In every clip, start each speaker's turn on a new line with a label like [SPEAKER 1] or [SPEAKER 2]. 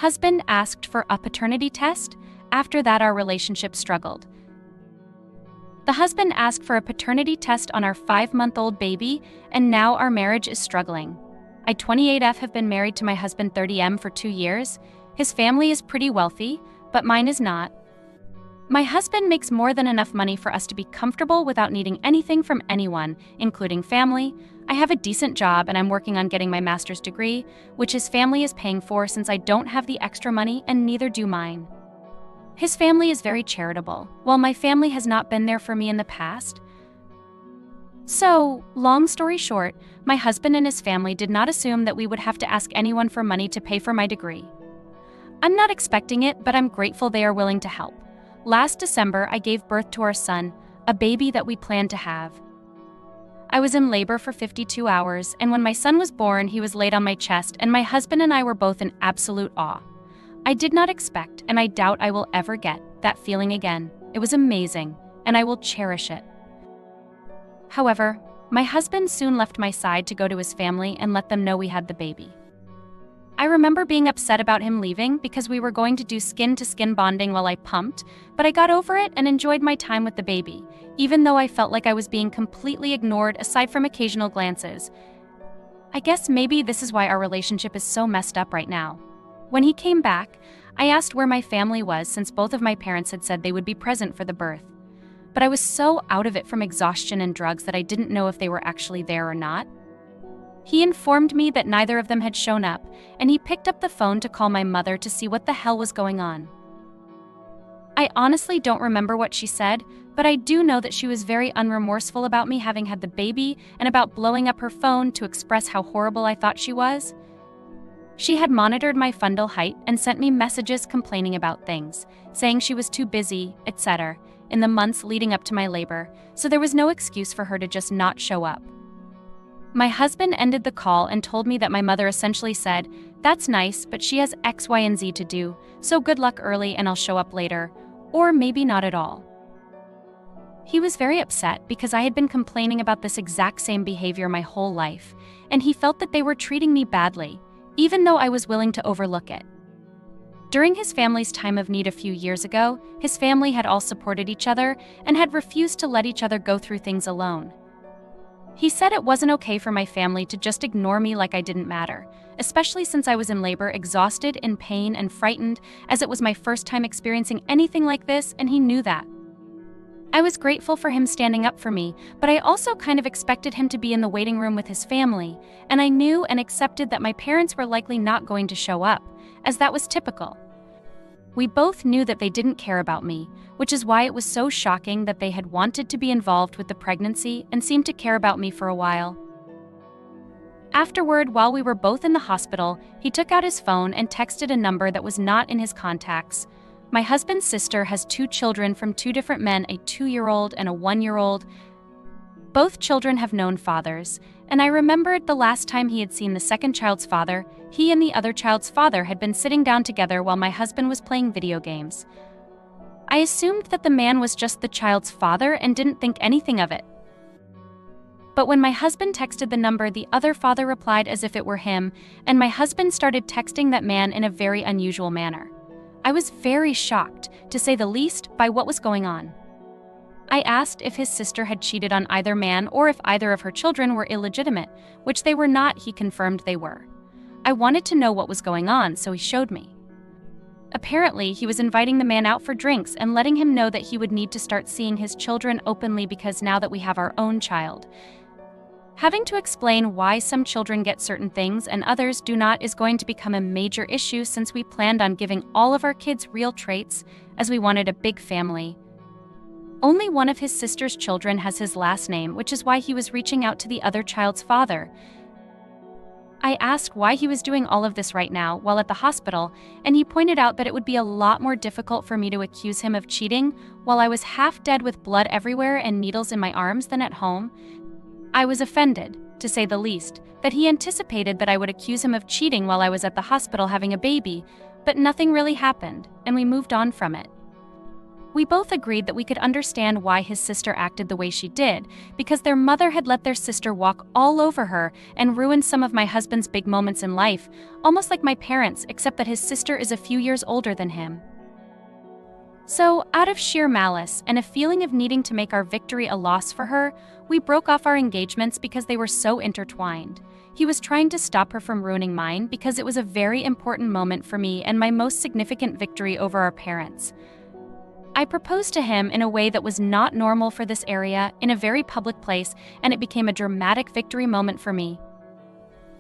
[SPEAKER 1] Husband asked for a paternity test. After that, our relationship struggled. The husband asked for a paternity test on our 5-month-old baby, and now our marriage is struggling. I, 28F, have been married to my husband, 30M, for 2 years. His family is pretty wealthy, but mine is not. My husband makes more than enough money for us to be comfortable without needing anything from anyone, including family. I have a decent job and I'm working on getting my master's degree, which his family is paying for since I don't have the extra money and neither do mine. His family is very charitable, while my family has not been there for me in the past. So, long story short, my husband and his family did not assume that we would have to ask anyone for money to pay for my degree. I'm not expecting it, but I'm grateful they are willing to help. Last December, I gave birth to our son, a baby that we planned to have. I was in labor for 52 hours, and when my son was born, he was laid on my chest, and my husband and I were both in absolute awe. I did not expect, and I doubt I will ever get, that feeling again. It was amazing, and I will cherish it. However, my husband soon left my side to go to his family and let them know we had the baby. I remember being upset about him leaving because we were going to do skin-to-skin bonding while I pumped, but I got over it and enjoyed my time with the baby, even though I felt like I was being completely ignored aside from occasional glances. I guess maybe this is why our relationship is so messed up right now. When he came back, I asked where my family was since both of my parents had said they would be present for the birth. But I was so out of it from exhaustion and drugs that I didn't know if they were actually there or not. He informed me that neither of them had shown up, and he picked up the phone to call my mother to see what the hell was going on. I honestly don't remember what she said, but I do know that she was very unremorseful about me having had the baby and about blowing up her phone to express how horrible I thought she was. She had monitored my fundal height and sent me messages complaining about things, saying she was too busy, etc., in the months leading up to my labor, so there was no excuse for her to just not show up. My husband ended the call and told me that my mother essentially said, "That's nice, but she has X, Y, and Z to do, so good luck early and I'll show up later," or maybe not at all. He was very upset because I had been complaining about this exact same behavior my whole life, and he felt that they were treating me badly, even though I was willing to overlook it. During his family's time of need a few years ago, his family had all supported each other and had refused to let each other go through things alone. He said it wasn't okay for my family to just ignore me like I didn't matter, especially since I was in labor, exhausted, in pain, and frightened, as it was my first time experiencing anything like this, and he knew that. I was grateful for him standing up for me, but I also kind of expected him to be in the waiting room with his family, and I knew and accepted that my parents were likely not going to show up, as that was typical. We both knew that they didn't care about me, which is why it was so shocking that they had wanted to be involved with the pregnancy and seemed to care about me for a while. Afterward, while we were both in the hospital, he took out his phone and texted a number that was not in his contacts. My husband's sister has 2 children from 2 different men, a 2-year-old and a 1-year-old. Both children have known fathers, and I remembered the last time he had seen the second child's father, he and the other child's father had been sitting down together while my husband was playing video games. I assumed that the man was just the child's father and didn't think anything of it. But when my husband texted the number, the other father replied as if it were him, and my husband started texting that man in a very unusual manner. I was very shocked, to say the least, by what was going on. I asked if his sister had cheated on either man or if either of her children were illegitimate, which they were not. He confirmed they were. I wanted to know what was going on, so he showed me. Apparently, he was inviting the man out for drinks and letting him know that he would need to start seeing his children openly because now that we have our own child. Having to explain why some children get certain things and others do not is going to become a major issue since we planned on giving all of our kids real traits, as we wanted a big family. Only one of his sister's children has his last name, which is why he was reaching out to the other child's father. I asked why he was doing all of this right now while at the hospital, and he pointed out that it would be a lot more difficult for me to accuse him of cheating while I was half dead with blood everywhere and needles in my arms than at home. I was offended, to say the least, that he anticipated that I would accuse him of cheating while I was at the hospital having a baby, but nothing really happened, and we moved on from it. We both agreed that we could understand why his sister acted the way she did, because their mother had let their sister walk all over her and ruin some of my husband's big moments in life, almost like my parents, except that his sister is a few years older than him. So, out of sheer malice and a feeling of needing to make our victory a loss for her, we broke off our engagements because they were so intertwined. He was trying to stop her from ruining mine because it was a very important moment for me and my most significant victory over our parents. I proposed to him in a way that was not normal for this area, in a very public place, and it became a dramatic victory moment for me.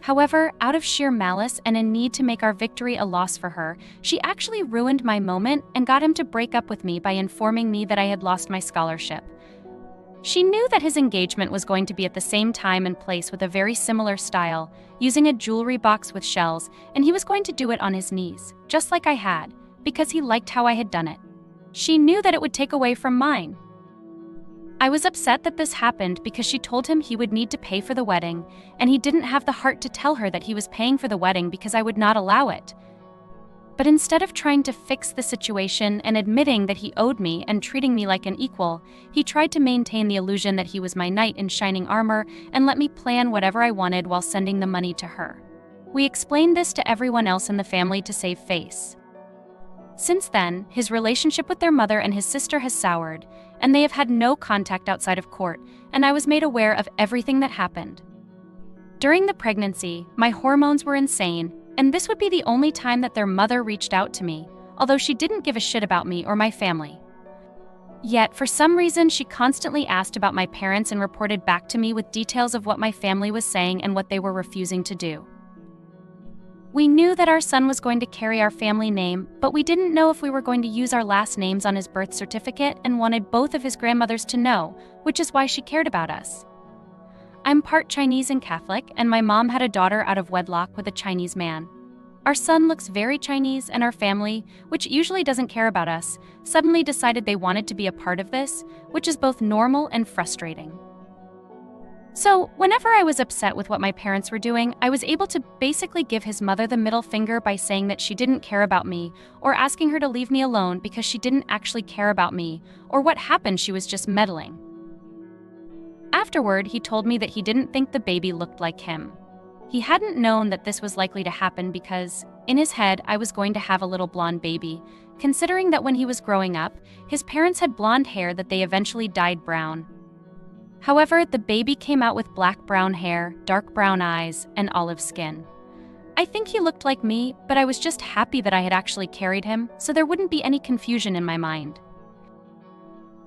[SPEAKER 1] However, out of sheer malice and a need to make our victory a loss for her, she actually ruined my moment and got him to break up with me by informing me that I had lost my scholarship. She knew that his engagement was going to be at the same time and place with a very similar style, using a jewelry box with shells, and he was going to do it on his knees, just like I had, because he liked how I had done it. She knew that it would take away from mine. I was upset that this happened because she told him he would need to pay for the wedding, and he didn't have the heart to tell her that he was paying for the wedding because I would not allow it. But instead of trying to fix the situation and admitting that he owed me and treating me like an equal, he tried to maintain the illusion that he was my knight in shining armor and let me plan whatever I wanted while sending the money to her. We explained this to everyone else in the family to save face. Since then, his relationship with their mother and his sister has soured, and they have had no contact outside of court, and I was made aware of everything that happened. During the pregnancy, my hormones were insane, and this would be the only time that their mother reached out to me, although she didn't give a shit about me or my family. Yet, for some reason, she constantly asked about my parents and reported back to me with details of what my family was saying and what they were refusing to do. We knew that our son was going to carry our family name, but we didn't know if we were going to use our last names on his birth certificate and wanted both of his grandmothers to know, which is why she cared about us. I'm part Chinese and Catholic, and my mom had a daughter out of wedlock with a Chinese man. Our son looks very Chinese, and our family, which usually doesn't care about us, suddenly decided they wanted to be a part of this, which is both normal and frustrating. So, whenever I was upset with what my parents were doing, I was able to basically give his mother the middle finger by saying that she didn't care about me, or asking her to leave me alone because she didn't actually care about me, or what happened, she was just meddling. Afterward, he told me that he didn't think the baby looked like him. He hadn't known that this was likely to happen because, in his head, I was going to have a little blonde baby, considering that when he was growing up, his parents had blonde hair that they eventually dyed brown. However, the baby came out with black-brown hair, dark brown eyes, and olive skin. I think he looked like me, but I was just happy that I had actually carried him, so there wouldn't be any confusion in my mind.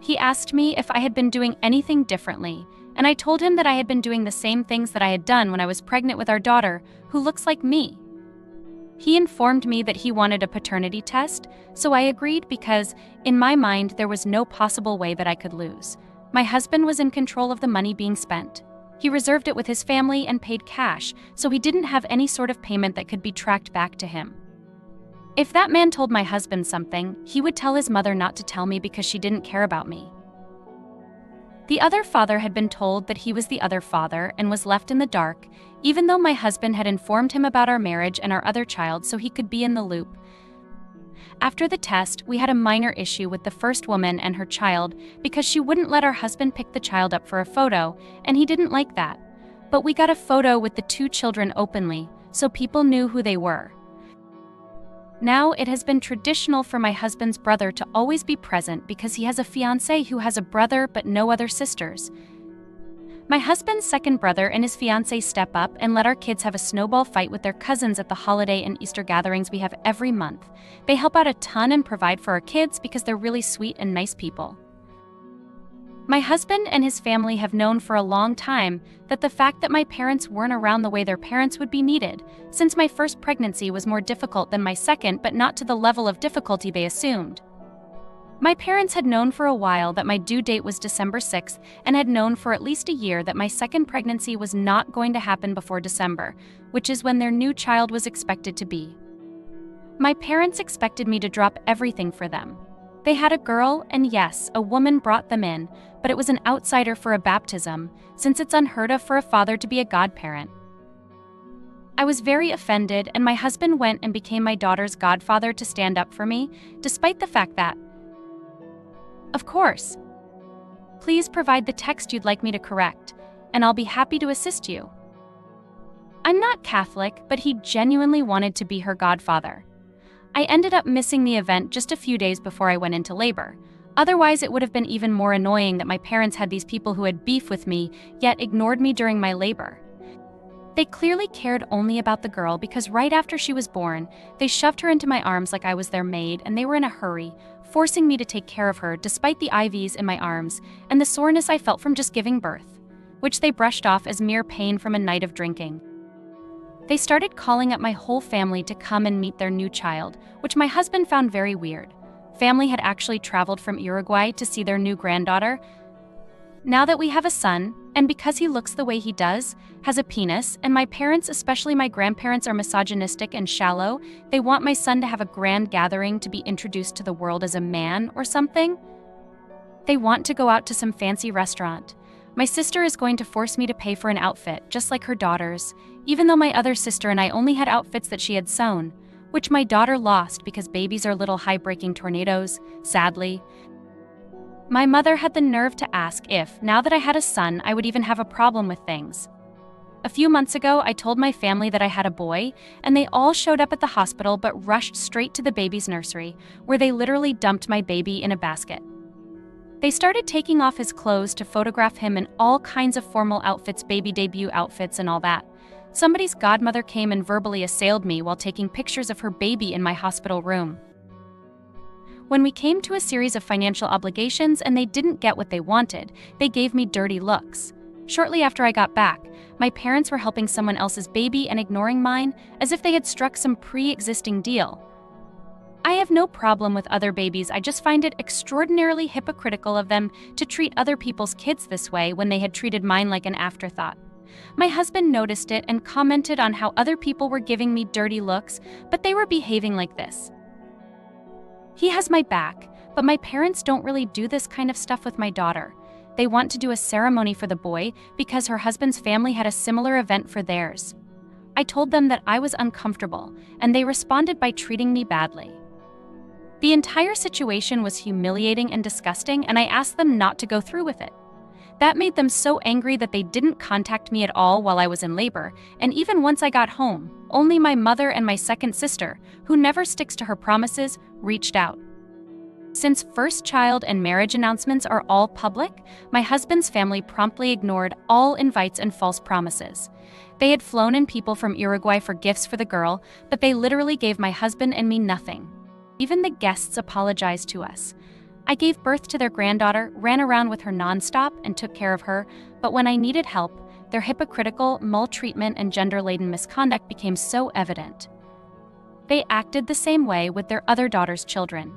[SPEAKER 1] He asked me if I had been doing anything differently, and I told him that I had been doing the same things that I had done when I was pregnant with our daughter, who looks like me. He informed me that he wanted a paternity test, so I agreed because, in my mind, there was no possible way that I could lose. My husband was in control of the money being spent. He reserved it with his family and paid cash, so he didn't have any sort of payment that could be tracked back to him. If that man told my husband something, he would tell his mother not to tell me because she didn't care about me. The other father had been told that he was the other father and was left in the dark, even though my husband had informed him about our marriage and our other child so he could be in the loop. After the test, we had a minor issue with the first woman and her child because she wouldn't let our husband pick the child up for a photo, and he didn't like that. But we got a photo with the two children openly, so people knew who they were. Now it has been traditional for my husband's brother to always be present because he has a fiancée who has a brother but no other sisters. My husband's second brother and his fiancée step up and let our kids have a snowball fight with their cousins at the holiday and Easter gatherings we have every month. They help out a ton and provide for our kids because they're really sweet and nice people. My husband and his family have known for a long time that the fact that my parents weren't around the way their parents would be needed, since my first pregnancy was more difficult than my second but not to the level of difficulty they assumed. My parents had known for a while that my due date was December 6th and had known for at least a year that my second pregnancy was not going to happen before December, which is when their new child was expected to be. My parents expected me to drop everything for them. They had a girl, and yes, a woman brought them in, but it was an outsider for a baptism, since it's unheard of for a father to be a godparent. I was very offended, and my husband went and became my daughter's godfather to stand up for me, despite the fact that Of course. Please provide the text you'd like me to correct, and I'll be happy to assist you. I'm not Catholic, but he genuinely wanted to be her godfather. I ended up missing the event just a few days before I went into labor. Otherwise, it would have been even more annoying that my parents had these people who had beef with me, yet ignored me during my labor. They clearly cared only about the girl because right after she was born, they shoved her into my arms like I was their maid, and they were in a hurry, forcing me to take care of her despite the IVs in my arms and the soreness I felt from just giving birth, which they brushed off as mere pain from a night of drinking. They started calling up my whole family to come and meet their new child, which my husband found very weird. Family had actually traveled from Uruguay to see their new granddaughter. Now that we have a son, and because he looks the way he does, has a penis, and my parents, especially my grandparents, are misogynistic and shallow, they want my son to have a grand gathering to be introduced to the world as a man or something. They want to go out to some fancy restaurant. My sister is going to force me to pay for an outfit, just like her daughter's, even though my other sister and I only had outfits that she had sewn, which my daughter lost because babies are little high-breaking tornadoes, sadly. My mother had the nerve to ask if, now that I had a son, I would even have a problem with things. A few months ago, I told my family that I had a boy, and they all showed up at the hospital but rushed straight to the baby's nursery, where they literally dumped my baby in a basket. They started taking off his clothes to photograph him in all kinds of formal outfits, baby debut outfits and all that. Somebody's godmother came and verbally assailed me while taking pictures of her baby in my hospital room. When we came to a series of financial obligations and they didn't get what they wanted, they gave me dirty looks. Shortly after I got back, my parents were helping someone else's baby and ignoring mine as if they had struck some pre-existing deal. I have no problem with other babies, I just find it extraordinarily hypocritical of them to treat other people's kids this way when they had treated mine like an afterthought. My husband noticed it and commented on how other people were giving me dirty looks, but they were behaving like this. He has my back, but my parents don't really do this kind of stuff with my daughter. They want to do a ceremony for the boy because her husband's family had a similar event for theirs. I told them that I was uncomfortable, and they responded by treating me badly. The entire situation was humiliating and disgusting, and I asked them not to go through with it. That made them so angry that they didn't contact me at all while I was in labor, and even once I got home, only my mother and my second sister, who never sticks to her promises, reached out. Since first child and marriage announcements are all public, my husband's family promptly ignored all invites and false promises. They had flown in people from Uruguay for gifts for the girl, but they literally gave my husband and me nothing. Even the guests apologized to us. I gave birth to their granddaughter, ran around with her nonstop, and took care of her, but when I needed help, their hypocritical, maltreatment, and gender-laden misconduct became so evident. They acted the same way with their other daughter's children.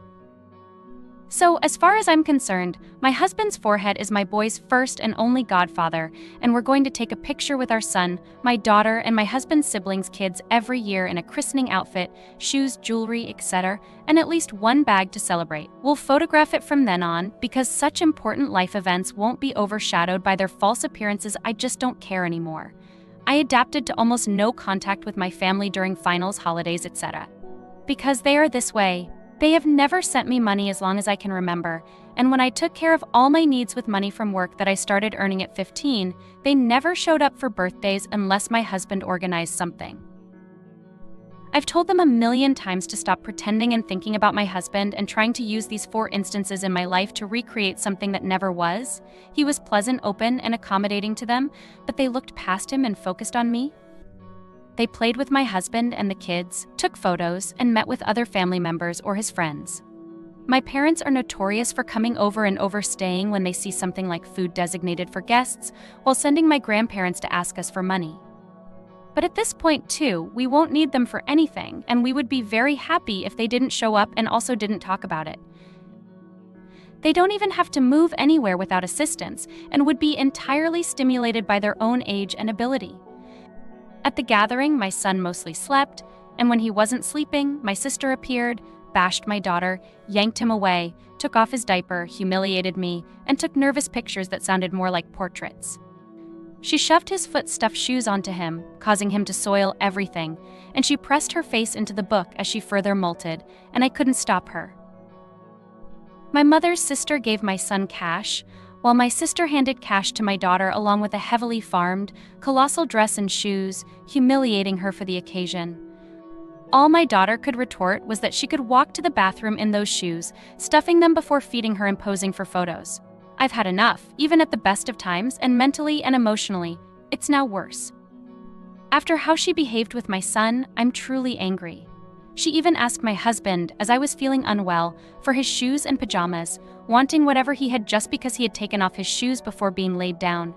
[SPEAKER 1] So, as far as I'm concerned, my husband's forehead is my boy's first and only godfather, and we're going to take a picture with our son, my daughter, and my husband's siblings' kids every year in a christening outfit, shoes, jewelry, etc., and at least one bag to celebrate. We'll photograph it from then on, because such important life events won't be overshadowed by their false appearances. I just don't care anymore. I adapted to almost no contact with my family during finals, holidays, etc. Because they are this way. They have never sent me money as long as I can remember, and when I took care of all my needs with money from work that I started earning at 15, they never showed up for birthdays unless my husband organized something. I've told them a million times to stop pretending and thinking about my husband and trying to use these 4 instances in my life to recreate something that never was. He was pleasant, open, and accommodating to them, but they looked past him and focused on me. They played with my husband and the kids, took photos, and met with other family members or his friends. My parents are notorious for coming over and overstaying when they see something like food designated for guests, while sending my grandparents to ask us for money. But at this point, too, we won't need them for anything, and we would be very happy if they didn't show up and also didn't talk about it. They don't even have to move anywhere without assistance, and would be entirely stimulated by their own age and ability. At the gathering, my son mostly slept, and when he wasn't sleeping, my sister appeared, bashed my daughter, yanked him away, took off his diaper, humiliated me, and took nervous pictures that sounded more like portraits. She shoved his foot-stuffed shoes onto him, causing him to soil everything, and she pressed her face into the book as she further molted, and I couldn't stop her. My mother's sister gave my son cash, while my sister handed cash to my daughter along with a heavily farmed, colossal dress and shoes, humiliating her for the occasion. All my daughter could retort was that she could walk to the bathroom in those shoes, stuffing them before feeding her and posing for photos. I've had enough, even at the best of times, and mentally and emotionally, it's now worse. After how she behaved with my son, I'm truly angry. She even asked my husband, as I was feeling unwell, for his shoes and pajamas, wanting whatever he had just because he had taken off his shoes before being laid down.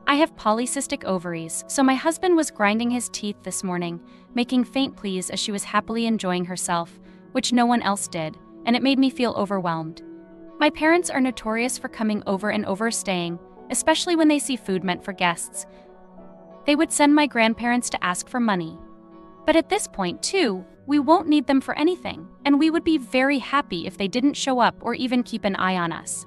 [SPEAKER 1] I have polycystic ovaries, so my husband was grinding his teeth this morning, making faint pleas as she was happily enjoying herself, which no one else did, and it made me feel overwhelmed. My parents are notorious for coming over and overstaying, especially when they see food meant for guests. They would send my grandparents to ask for money. But at this point, too, we won't need them for anything, and we would be very happy if they didn't show up or even keep an eye on us.